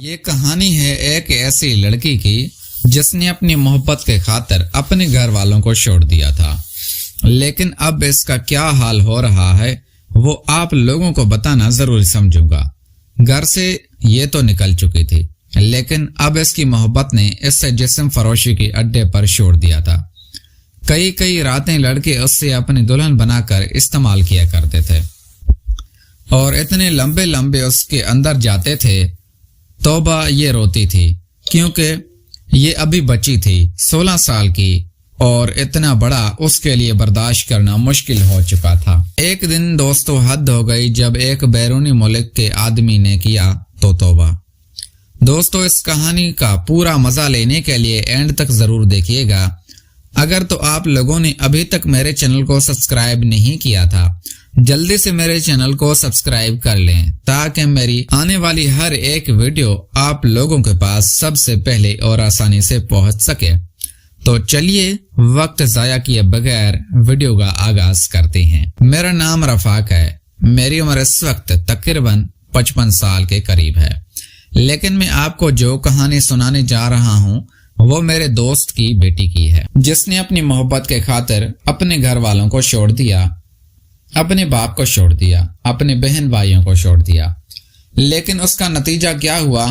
یہ کہانی ہے ایک ایسی لڑکی کی جس نے اپنی محبت کے خاطر اپنے گھر والوں کو چھوڑ دیا تھا، لیکن اب اس کا کیا حال ہو رہا ہے وہ آپ لوگوں کو بتانا ضروری سمجھوں گا۔ گھر سے یہ تو نکل چکی تھی، لیکن اب اس کی محبت نے اس سے جسم فروشی کے اڈے پر چھوڑ دیا تھا۔ کئی راتیں لڑکے اس سے اپنی دلہن بنا کر استعمال کیا کرتے تھے اور اتنے لمبے اس کے اندر جاتے تھے۔ توبہ یہ روتی تھی کیونکہ یہ ابھی بچی تھی، 16 سال کی، اور اتنا بڑا اس کے لیے برداشت کرنا مشکل ہو چکا تھا۔ ایک دن دوستو حد ہو گئی جب ایک بیرونی ملک کے آدمی نے کیا تو توبہ۔ دوستو اس کہانی کا پورا مزہ لینے کے لیے اینڈ تک ضرور دیکھیے گا۔ اگر تو آپ لوگوں نے ابھی تک میرے چینل کو سبسکرائب نہیں کیا تھا، جلدی سے میرے چینل کو سبسکرائب کر لیں تاکہ میری آنے والی ہر ایک ویڈیو آپ لوگوں کے پاس سب سے پہلے اور آسانی سے پہنچ سکے۔ تو چلیے وقت ضائع کیے بغیر ویڈیو کا آغاز کرتے ہیں۔ میرا نام رفاق ہے، میری عمر اس وقت تقریباً 55 سال کے قریب ہے، لیکن میں آپ کو جو کہانی سنانے جا رہا ہوں وہ میرے دوست کی بیٹی کی ہے، جس نے اپنی محبت کے خاطر اپنے گھر والوں کو چھوڑ دیا، اپنے باپ کو چھوڑ دیا، اپنے بہن بھائیوں کو چھوڑ دیا۔ لیکن اس کا نتیجہ کیا ہوا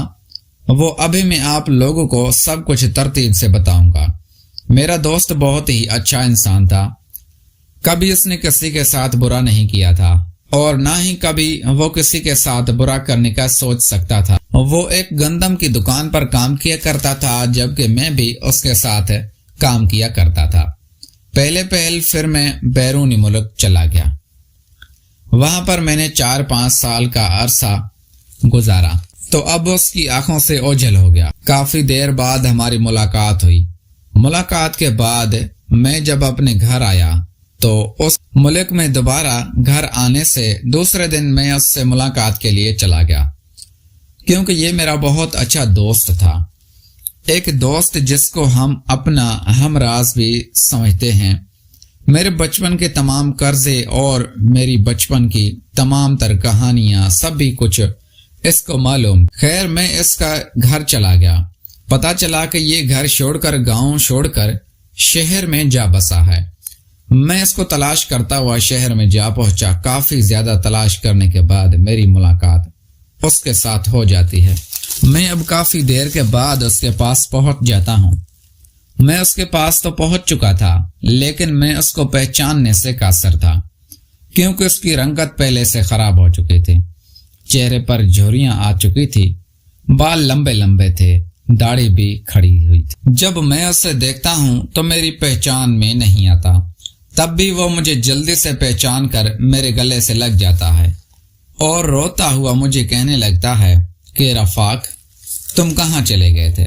وہ ابھی میں آپ لوگوں کو سب کچھ ترتیب سے بتاؤں گا۔ میرا دوست بہت ہی اچھا انسان تھا، کبھی اس نے کسی کے ساتھ برا نہیں کیا تھا اور نہ ہی کبھی وہ کسی کے ساتھ برا کرنے کا سوچ سکتا تھا۔ وہ ایک گندم کی دکان پر کام کیا کرتا تھا، جبکہ میں بھی اس کے ساتھ کام کیا کرتا تھا۔ پہلے پھر میں بیرونی ملک چلا گیا، وہاں پر میں نے 4-5 سال کا عرصہ گزارا تو اب اس کی آنکھوں سے اوجھل ہو گیا۔ کافی دیر بعد ہماری ملاقات ہوئی۔ ملاقات کے بعد میں جب اپنے گھر آیا تو اس ملک میں دوبارہ گھر آنے سے دوسرے دن میں اس سے ملاقات کے لیے چلا گیا، کیونکہ یہ میرا بہت اچھا دوست تھا، ایک دوست جس کو ہم اپنا ہمراز بھی سمجھتے ہیں۔ میرے بچپن کے تمام قرضے اور میری بچپن کی تمام تر کہانیاں سبھی کچھ اس کو معلوم۔ خیر میں اس کا گھر چلا گیا، پتا چلا کہ یہ گھر چھوڑ کر، گاؤں چھوڑ کر شہر میں جا بسا ہے۔ میں اس کو تلاش کرتا ہوا شہر میں جا پہنچا۔ کافی زیادہ تلاش کرنے کے بعد میری ملاقات اس کے ساتھ ہو جاتی ہے۔ میں اب کافی دیر کے بعد اس کے پاس پہنچ جاتا ہوں۔ میں اس کے پاس تو پہنچ چکا تھا، لیکن میں اس کو پہچاننے سے قاصر تھا، کیونکہ اس کی رنگت پہلے سے خراب ہو چکی تھی، چہرے پر جھریاں آ چکی تھی، بال لمبے تھے، داڑھی بھی کھڑی ہوئی تھی۔ جب میں اسے دیکھتا ہوں تو میری پہچان میں نہیں آتا، تب بھی وہ مجھے جلدی سے پہچان کر میرے گلے سے لگ جاتا ہے اور روتا ہوا مجھے کہنے لگتا ہے کہ رفاق تم کہاں چلے گئے تھے؟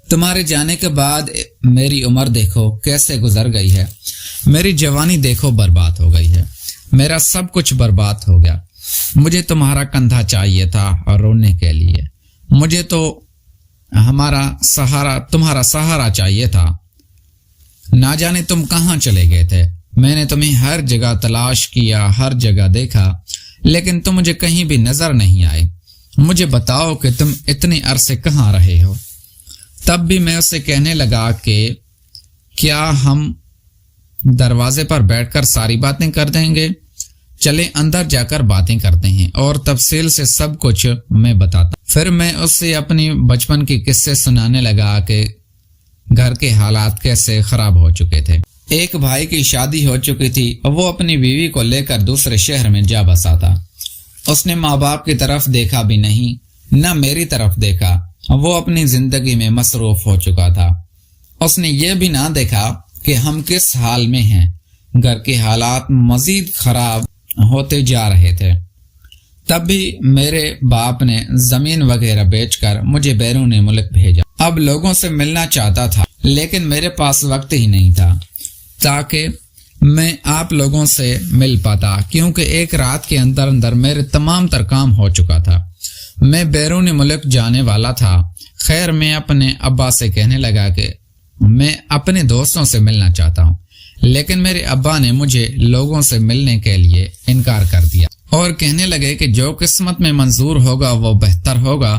تمہارے جانے کے بعد میری عمر دیکھو کیسے گزر گئی ہے، میری جوانی دیکھو برباد ہو گئی ہے، میرا سب کچھ برباد ہو گیا۔ مجھے تمہارا کندھا چاہیے تھا اور رونے کے لیے، مجھے تو تمہارا سہارا چاہیے تھا۔ نہ جانے تم کہاں چلے گئے تھے، میں نے تمہیں ہر جگہ تلاش کیا، ہر جگہ دیکھا، لیکن تم مجھے کہیں بھی نظر نہیں آئے۔ مجھے بتاؤ کہ تم اتنے عرصے کہاں رہے ہو؟ تب بھی میں اسے کہنے لگا کہ کیا ہم دروازے پر بیٹھ کر ساری باتیں کر دیں گے؟ چلیں اندر جا کر باتیں کرتے ہیں اور تفصیل سے سب کچھ میں بتاتا۔ پھر میں اس سے اپنی بچپن کی قصے سنانے لگا کہ گھر کے حالات کیسے خراب ہو چکے تھے۔ ایک بھائی کی شادی ہو چکی تھی، وہ اپنی بیوی کو لے کر دوسرے شہر میں جا بسا تھا۔ اس نے ماں باپ کی طرف دیکھا بھی نہیں، نہ میری طرف دیکھا، وہ اپنی زندگی میں مصروف ہو چکا تھا۔ اس نے یہ بھی نہ دیکھا کہ ہم کس حال میں ہیں۔ گھر کے حالات مزید خراب ہوتے جا رہے تھے۔ تب بھی میرے باپ نے زمین وغیرہ بیچ کر مجھے بیرون ملک بھیجا۔ اب لوگوں سے ملنا چاہتا تھا، لیکن میرے پاس وقت ہی نہیں تھا تاکہ میں آپ لوگوں سے مل پاتا، کیونکہ ایک رات کے اندر میرے تمام تر کام ہو چکا تھا۔ میں بیرون ملک جانے والا تھا۔ خیر میں اپنے ابا سے کہنے لگا کہ میں اپنے دوستوں سے ملنا چاہتا ہوں، لیکن میرے ابا نے مجھے لوگوں سے ملنے کے لیے انکار کر دیا اور کہنے لگے کہ جو قسمت میں منظور ہوگا وہ بہتر ہوگا،